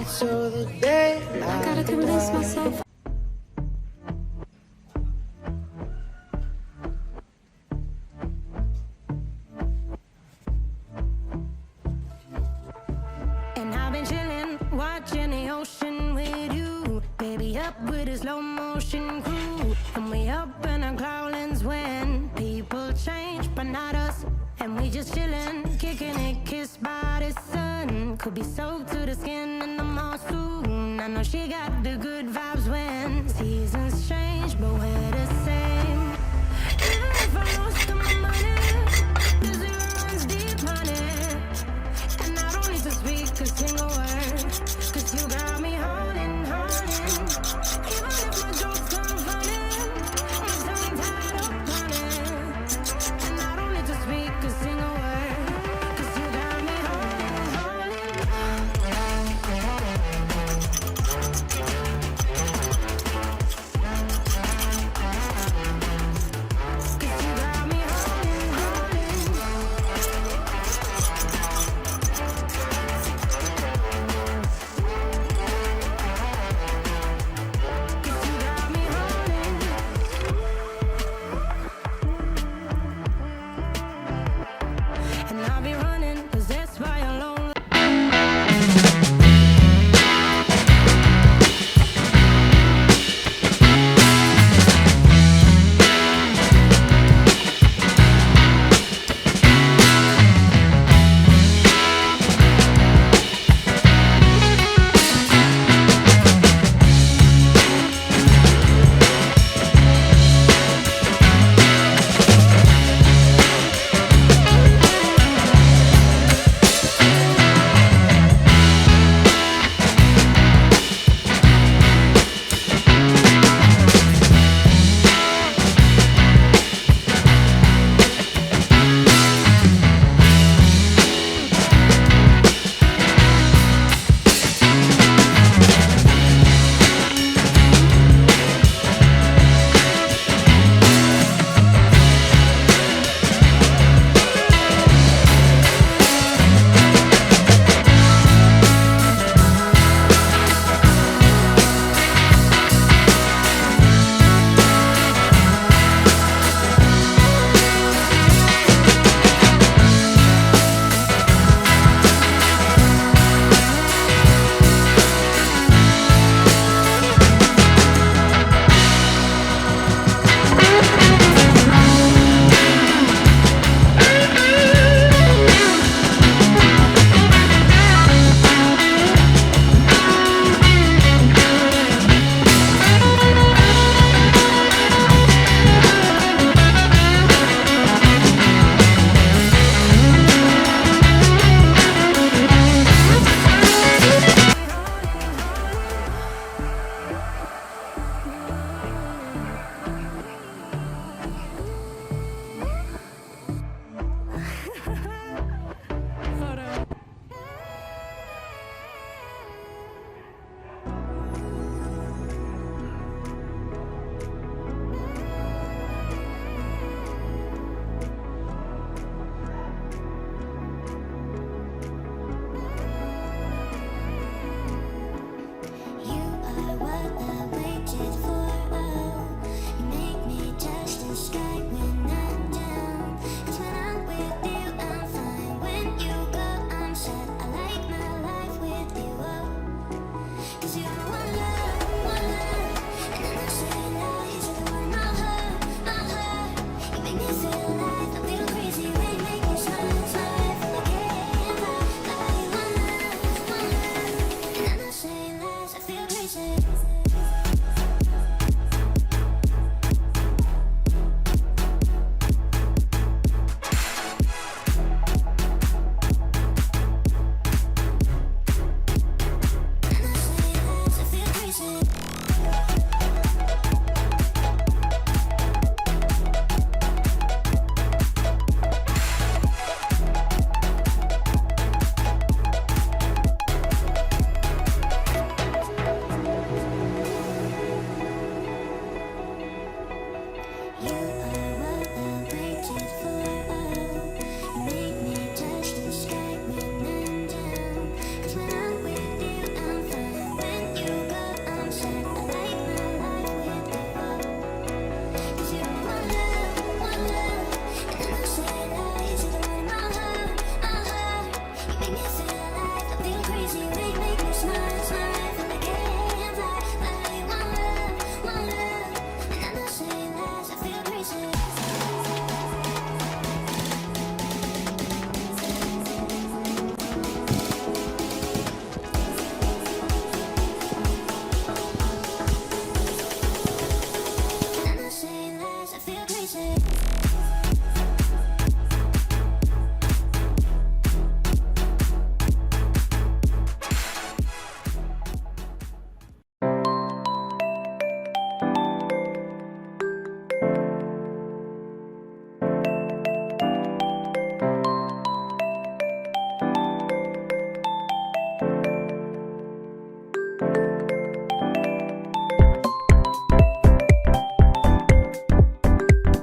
till the day I gotta convince die. myself. And I've been chilling, watching the ocean with you. Baby, up with a slow motion crew. And we up in our clouds when people change, but not us. And we just chilling, kicking it, kissed by the sun. Could be soaked to the skin in the mall soon. I know she got the good vibes when seasons change, but we're the same. Even if I lost all my money, the zero runs deep, honey. And I don't need to speak a single word, 'cause you got me holding. Even if my jokes come funny, my tongue tied up on it. And I don't need to speak a single word, 'cause you got me holding. 'Cause you got me Cause you got me holding. And I'll be running